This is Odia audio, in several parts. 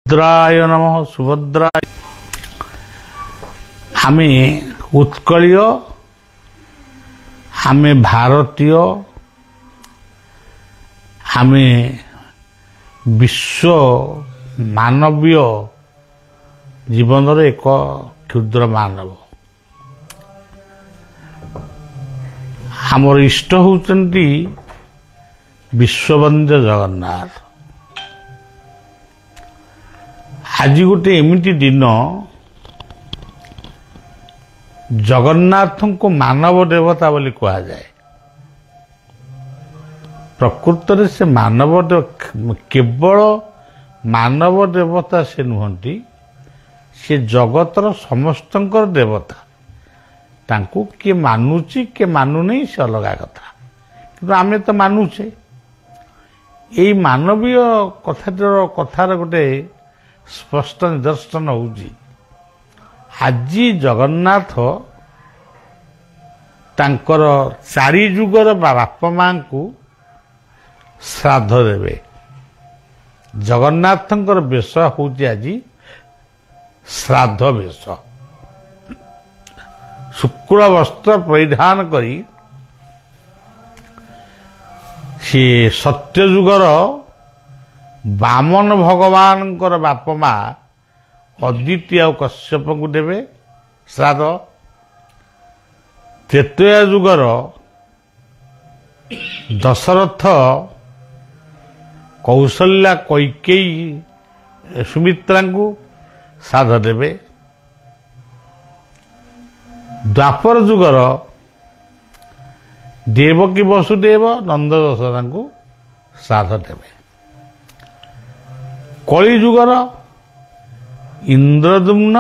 सुभद्राय नमः सुभद्राय आमे उत्कलीय आमे भारतीय आमे विश्व मानवीय जीवन एक क्षुद्र मानव आमर इष्ट होती विश्ववंद्य जगन्नाथ। आज गोटे एमिटी दिन जगन्नाथ को मानव देवता बोली कहा जाए। प्रकृत में से मानव केवल मानव देवता से नुहंती से जगतर समस्तंकर देवता। तांको किए मानुची के मानु नहीं से अलग कथा किंतु आमे तो मानुचे। यही मानवीय कथार गोटे स्पष्ट निदर्शन होउची आज जगन्नाथ तांकर चारि जुगर बापा मां को श्राद्ध देवे। जगन्नाथंकर वेश होउची आज श्राद्ध वेश। शुक्ल वस्त्र परिधान करी से सत्यजुगर बामन भगवान बापा माँ अदिति आ कश्यप को देवे श्राद्ध। त्रेतया जुगर दशरथ कौशल्या कैकेयी सुमित्रा को श्राद्ध देवे। द्वापर जुगर देवकी वसुदेव नंद दशरथा को श्राद्ध देवे। कली जुगर इंद्रदुम्न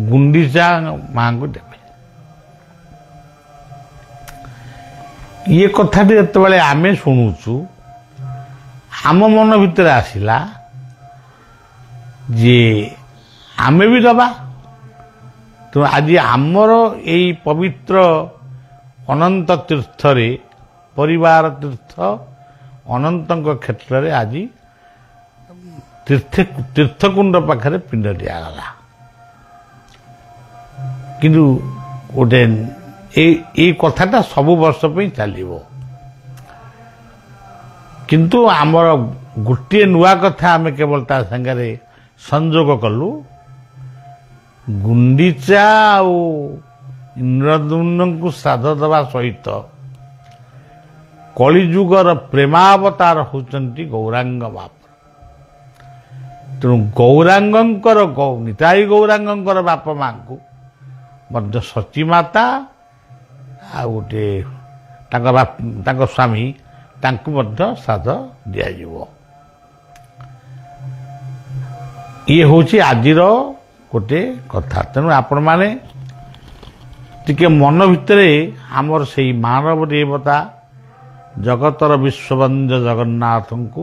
गुंडीचा मां को देवे। ये कथाटी जिते आमे शुणुचु आम मन भितर आसिला जे आमे भी दबा। तो आज आमर यही पवित्र अनंत तीर्थ रे परिवार तीर्थ अनंत क्षेत्र में आज तीर्थकुंड पाखे पिंड दिगला किंतु गोटे ये कथाटा सब वर्ष पे चलो किंतु आमर गोटे नुआ कथा आम केवल ता संगे संजोग कलु। गुंडीचा इंद्रदुम्न को श्राद्ध दवा सहित कलिजुगर प्रेमावतार होचंती गौरांग बाप। तेणु गौरांगंकर निताई गौरांगंकर बापा मां को मध्य सची माता आ गोटे तांका स्वामी तांको मध्य श्राद्ध दिया जिवो। ये होची आजिर गोटे कथा। तेणु आपण माने टिके मन भितरे आमर से मानव देवता जगतर विश्ववंद्य जगन्नाथ को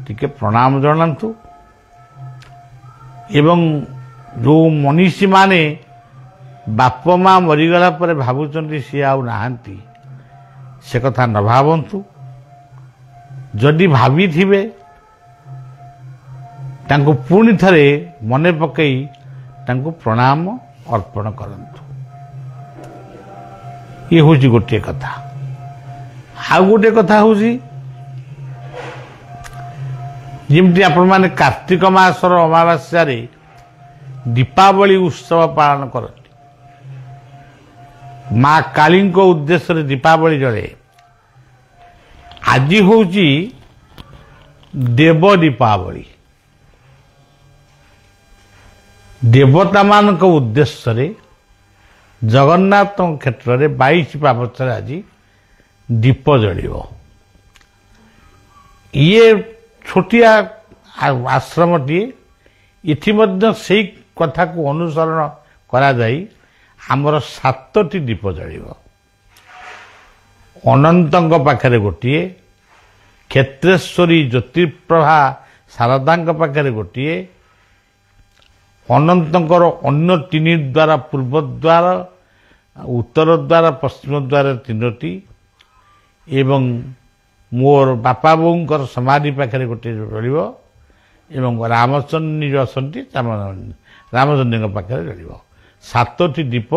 टिके प्रणाम जनातु। एवं जो मनीषी माने बाप मां मरीगला पर भावुचंती सी आउ नाहांती से कथा न भावंतु। जदि भावी थिबे तांको पुणी थरे मने पकई तांको प्रणाम अर्पण करंतु। ये होची गोटे कथा। आ गोटे कथा होची जिमती आपण माने कार्तिक मासर अमावास्या रे दीपावली उत्सव पालन करती। माँ काली को उद्देश्य रे दीपावली जले। आज होची देव दीपावली। देवता मान को उद्देश्य रे जगन्नाथ क्षेत्र में 22 पावच आज दीप जलिव। ये छोटिया आश्रमटी इति मध्य से कथा को अनुसरण करा जाई आमर 7टी दीप जलिव। अनंतंग पाखरे गोटिए, क्षेत्रेश्वरी ज्योतिप्रभा शारदांग पाखरे गोटिए, अनंतंकर अन्य 3 द्वार पूर्व द्वार उत्तर द्वार पश्चिम द्वार 3टी एवं मोर बापा बोंकर समाधि पाखे गोटे रही ଏବଂ ରାମଚଣ୍ଡୀ ଯେଉଁ ଅଛନ୍ତି ରାମଚଣ୍ଡୀଙ୍କ ପାଖରେ ଜଳିବ। 7ଟି ଦୀପ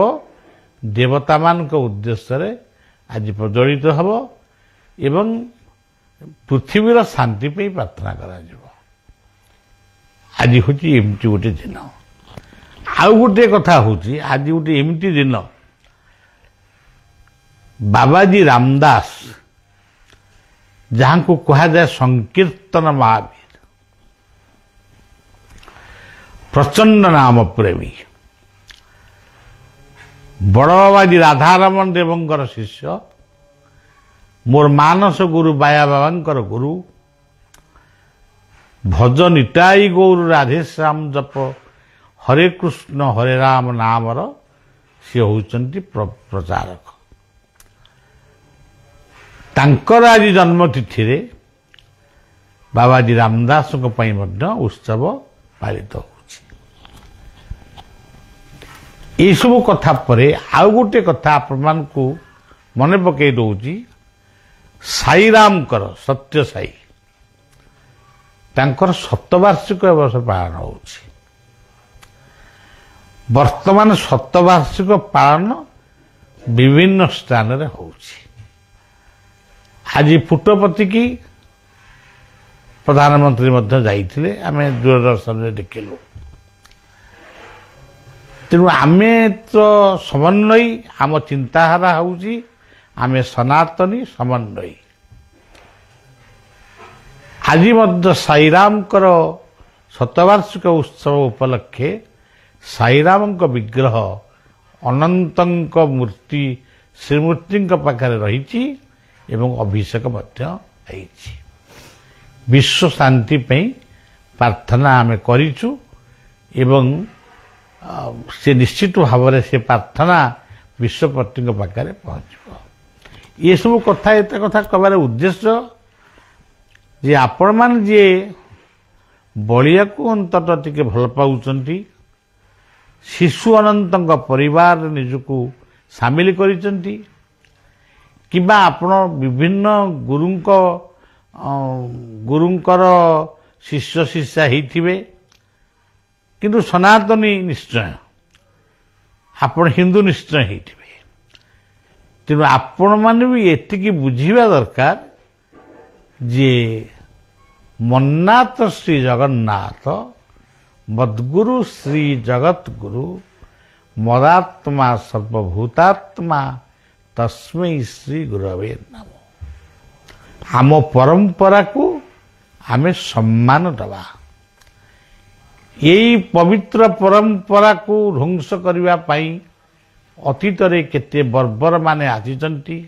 ଦେବତାମାନଙ୍କ ଉଦ୍ଦେଶ୍ୟରେ ଆଜି ପ୍ରଜ୍ୱଳିତ ହେବ ଏବଂ ପୃଥିବୀର ଶାନ୍ତି ପାଇଁ ପ୍ରାର୍ଥନା କରାଯିବ। ଆଜି ହେଉଛି ଏମିତି ଗୋଟେ ଦିନ। ଆଉ ଗୋଟିଏ କଥା ହେଉଛି ଆଜି ଗୋଟେ ଏମିତି ଦିନ ବାବାଜୀ ରାମଦାସ, ଯାହାଙ୍କୁ କୁହାଯାଏ ସଂକୀର୍ତ୍ତନ ମହାବୀର, ପ୍ରଚଣ୍ଡ ନାମ ପ୍ରେମୀ, ବଡ଼ ବାବାଜୀ ରାଧାରମଣ ଦେବଙ୍କର ଶିଷ୍ୟ, ମୋର ମାନସ ଗୁରୁ ବାୟା ବାବାଙ୍କର ଗୁରୁ, ଭଜ ନିତାଇ ଗୌର ରାଧେଶ୍ୟାମ ଜପ ହରେ କୃଷ୍ଣ ହରେ ରାମ ନାମର ସେ ହେଉଛନ୍ତି ପ୍ରଚାରକ। ତାଙ୍କର ଆଜି ଜନ୍ମତିଥିରେ ବାବାଜୀ ରାମଦାସଙ୍କ ପାଇଁ ମଧ୍ୟ ଉତ୍ସବ ପାଳିତ ହେଉଛି। ଏଇସବୁ କଥା ପରେ ଆଉ ଗୋଟେ କଥା ଆପଣମାନଙ୍କୁ ମନେ ପକାଇ ଦେଉଛି, ସାଇରାମଙ୍କର ସତ୍ୟ ସାଇ ତାଙ୍କର ଶତବାର୍ଷିକ ଏ ବର୍ଷ ପାଳନ ହେଉଛି। ବର୍ତ୍ତମାନ ଶତବାର୍ଷିକ ପାଳନ ବିଭିନ୍ନ ସ୍ଥାନରେ ହେଉଛି। ଆଜି ପୁଟପତିକି ପ୍ରଧାନମନ୍ତ୍ରୀ ମଧ୍ୟ ଯାଇଥିଲେ, ଆମେ ଦୂରଦର୍ଶନରେ ଦେଖିଲୁ। ତେଣୁ ଆମେ ତ ସମନ୍ୱୟୀ, ଆମ ଚିନ୍ତାଧାରା ହେଉଛି ଆମେ ସନାତନୀ ସମନ୍ୱୟୀ। ଆଜି ମଧ୍ୟ ସାଇରାମଙ୍କର ଶତବାର୍ଷିକ ଉତ୍ସବ ଉପଲକ୍ଷେ ସାଇରାମଙ୍କ ବିଗ୍ରହ ଅନନ୍ତଙ୍କ ମୂର୍ତ୍ତି ଶ୍ରୀମୂର୍ତ୍ତିଙ୍କ ପାଖରେ ରହିଛି ଏବଂ ଅଭିଷେକ ମଧ୍ୟ ହେଇଛି। ବିଶ୍ୱ ଶାନ୍ତି ପାଇଁ ପ୍ରାର୍ଥନା ଆମେ କରିଛୁ ଏବଂ ସେ ନିଶ୍ଚିତ ଭାବରେ ସେ ପ୍ରାର୍ଥନା ବିଶ୍ୱପତିଙ୍କ ପାଖରେ ପହଞ୍ଚିବ। ଏସବୁ କଥା ଏତେ କଥା କହିବାର ଉଦ୍ଦେଶ୍ୟ ଯେ ଆପଣମାନେ ଯିଏ ବଳିଆକୁ ଅନ୍ତତଃ ଟିକେ ଭଲ ପାଉଛନ୍ତି, ଶିଶୁ ଅନନ୍ତଙ୍କ ପରିବାରରେ ନିଜକୁ ସାମିଲ କରିଛନ୍ତି, କିମ୍ବା ଆପଣ ବିଭିନ୍ନ ଗୁରୁଙ୍କର ଶିଷ୍ୟ ଶିଷ୍ୟା ହେଇଥିବେ, କିନ୍ତୁ ସନାତନୀ ନିଶ୍ଚୟ, ଆପଣ ହିନ୍ଦୁ ନିଶ୍ଚୟ ହେଇଥିବେ। ତେଣୁ ଆପଣମାନେ ବି ଏତିକି ବୁଝିବା ଦରକାର ଯେ ମନ୍ନାଥ ଶ୍ରୀ ଜଗନ୍ନାଥ ମଦ୍ଗୁରୁ ଶ୍ରୀ ଜଗତଗୁରୁ ମଦାତ୍ମା ସର୍ବଭୂତାତ୍ମା ତସ୍ମୈ ଶ୍ରୀ ଗୁରବେ ନମଃ। ଆମ ପରମ୍ପରାକୁ ଆମେ ସମ୍ମାନ ଦେବା। ଏଇ ପବିତ୍ର ପରମ୍ପରାକୁ ଧ୍ୱଂସ କରିବା ପାଇଁ ଅତୀତରେ କେତେ ବର୍ବରମାନେ ଆସିଛନ୍ତି,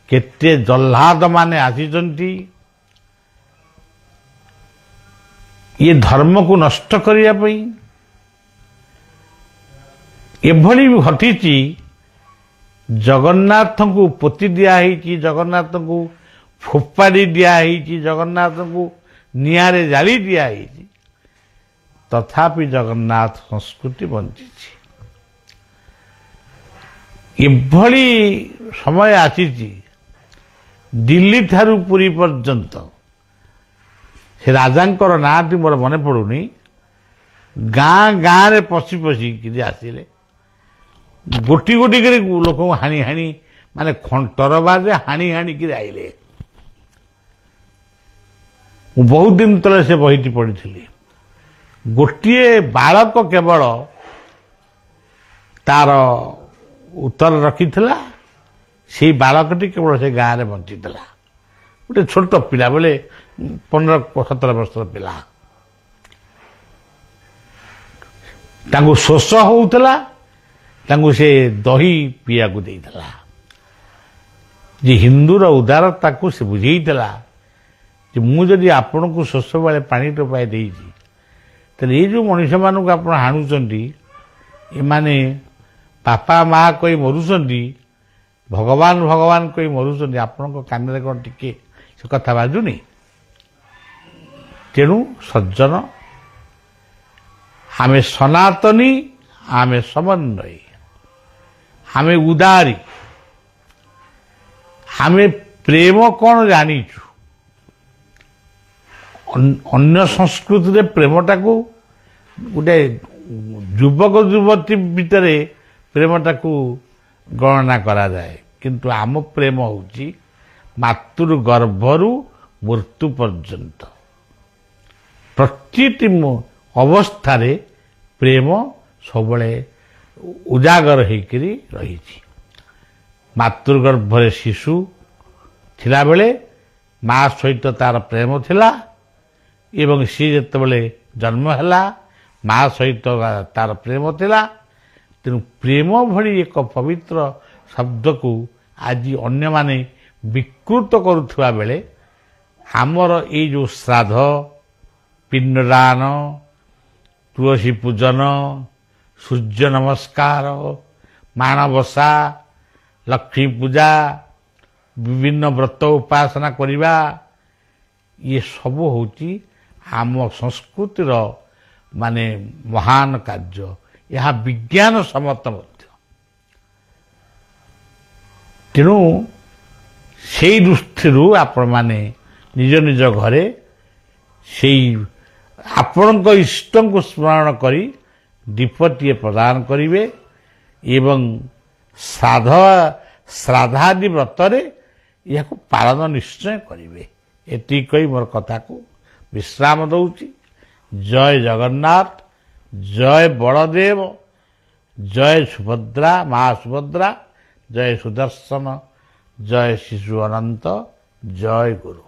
କେତେ ଜହ୍ଲାଦମାନେ ଆସିଛନ୍ତି। ଏ ଧର୍ମକୁ ନଷ୍ଟ କରିବା ପାଇଁ ଏଭଳି ଘଟିଛି। ଜଗନ୍ନାଥଙ୍କୁ ପୋତି ଦିଆହେଇଛି, ଜଗନ୍ନାଥଙ୍କୁ ଫୋପାଡ଼ି ଦିଆହେଇଛି, ଜଗନ୍ନାଥଙ୍କୁ ନିଆଁରେ ଜାଳି ଦିଆହେଇଛି, ତଥାପି ଜଗନ୍ନାଥ ସଂସ୍କୃତି ବଞ୍ଚିଛି। ଏଭଳି ସମୟ ଆସିଛି, ଦିଲ୍ଲୀ ଠାରୁ ପୁରୀ ପର୍ଯ୍ୟନ୍ତ, ସେ ରାଜାଙ୍କର ନାଁଟି ମୋର ମନେ ପଡ଼ୁନି, ଗାଁ ଗାଁରେ ପଶି ପଶିକିରି ଆସିଲେ, ଗୋଟି ଗୋଟି କରି ଲୋକଙ୍କୁ ହାଣି ହାଣି, ମାନେ ତରବାରରେ ହାଣି ହାଣିକିରି ଆଇଲେ। ମୁଁ ବହୁତ ଦିନ ତଳେ ସେ ବହିଟି ପଢ଼ିଥିଲି। ଗୋଟିଏ ବାଳକ କେବଳ ତାର ଉତ୍ତର ରଖିଥିଲା, ସେଇ ବାଳକଟି କେବଳ ସେ ଗାଁରେ ବଞ୍ଚିଥିଲା। ଗୋଟେ ଛୋଟ ପିଲା, ବୋଲେ 15-17 ବର୍ଷର ପିଲା। ତାଙ୍କୁ ଶୋଷ ହେଉଥିଲା, ତାଙ୍କୁ ସେ ଦହି ପିଇବାକୁ ଦେଇଥିଲା। ଯେ ହିନ୍ଦୁର ଉଦାରତାକୁ ସେ ବୁଝେଇଥିଲା ଯେ ମୁଁ ଯଦି ଆପଣଙ୍କୁ ଶୋଷ ବେଳେ ପାଣି ଟୋପାଏ ଦେଇଛି, ତାହେଲେ ଏଇ ଯେଉଁ ମଣିଷମାନଙ୍କୁ ଆପଣ ହାଣୁଛନ୍ତି, ଏମାନେ ବାପା ମା କହି ମରୁଛନ୍ତି, ଭଗବାନ ଭଗବାନ କହି ମରୁଛନ୍ତି, ଆପଣଙ୍କ କାନରେ କ'ଣ ଟିକେ ସେ କଥା ବାଜୁନି? ତେଣୁ ସଜ୍ଜନ, ଆମେ ସନାତନୀ, ଆମେ ସମନ୍ୱୟୀ, ଆମେ ଉଦାରୀ, ଆମେ ପ୍ରେମ କ'ଣ ଜାଣିଛୁ, ଅନ୍ୟ ସଂସ୍କୃତିରେ ପ୍ରେମଟାକୁ ଗୋଟେ ଯୁବକ ଯୁବତୀ ଭିତରେ ପ୍ରେମଟାକୁ ଗଣନା କରାଯାଏ, କିନ୍ତୁ ଆମ ପ୍ରେମ ହେଉଛି ମାତୃ ଗର୍ଭରୁ ମୃତ୍ୟୁ ପର୍ଯ୍ୟନ୍ତ। ପ୍ରତିଟି ଅବସ୍ଥାରେ ପ୍ରେମ ସବୁବେଳେ ଉଜାଗର ହେଇକରି ରହିଛି। ମାତୃଗର୍ଭରେ ଶିଶୁ ଥିଲାବେଳେ ମା ସହିତ ତାର ପ୍ରେମ ଥିଲା ଏବଂ ସିଏ ଯେତେବେଳେ ଜନ୍ମ ହେଲା ମା ସହିତ ତାର ପ୍ରେମ ଥିଲା। ତେଣୁ ପ୍ରେମ ଭଳି ଏକ ପବିତ୍ର ଶବ୍ଦକୁ ଆଜି ଅନ୍ୟମାନେ ବିକୃତ କରୁଥିବା ବେଳେ ଆମର ଏଇ ଯେଉଁ ଶ୍ରାଦ୍ଧ, ପିଣ୍ଡଦାନ, ତୁଳସୀ ପୂଜନ, ସୂର୍ଯ୍ୟ ନମସ୍କାର, ମାଣବସା, ଲକ୍ଷ୍ମୀ ପୂଜା, ବିଭିନ୍ନ ବ୍ରତ ଉପାସନା କରିବା, ଇଏ ସବୁ ହେଉଛି ଆମ ସଂସ୍କୃତିର ମାନେ ମହାନ କାର୍ଯ୍ୟ। ଏହା ବିଜ୍ଞାନ ସମ୍ମତ ମଧ୍ୟ। ତେଣୁ ସେଇ ଦୃଷ୍ଟିରୁ ଆପଣମାନେ ନିଜ ନିଜ ଘରେ ସେଇ ଆପଣଙ୍କ ଇଷ୍ଟଙ୍କୁ ସ୍ମରଣ କରି ଦୀପଟିଏ ପ୍ରଦାନ କରିବେ ଏବଂ ଶ୍ରାଦ୍ଧାଦି ବ୍ରତରେ ଏହାକୁ ପାଳନ ନିଶ୍ଚୟ କରିବେ। ଏତିକି କହି ମୋର କଥାକୁ ବିଶ୍ରାମ ଦେଉଛି। ଜୟ ଜଗନ୍ନାଥ, ଜୟ ବଳଦେବ, ଜୟ ସୁଭଦ୍ରା, ମା ସୁଭଦ୍ରା, ଜୟ ସୁଦର୍ଶନ, ଜୟ ଶିଶୁ ଅନନ୍ତ, ଜୟ ଗୁରୁ।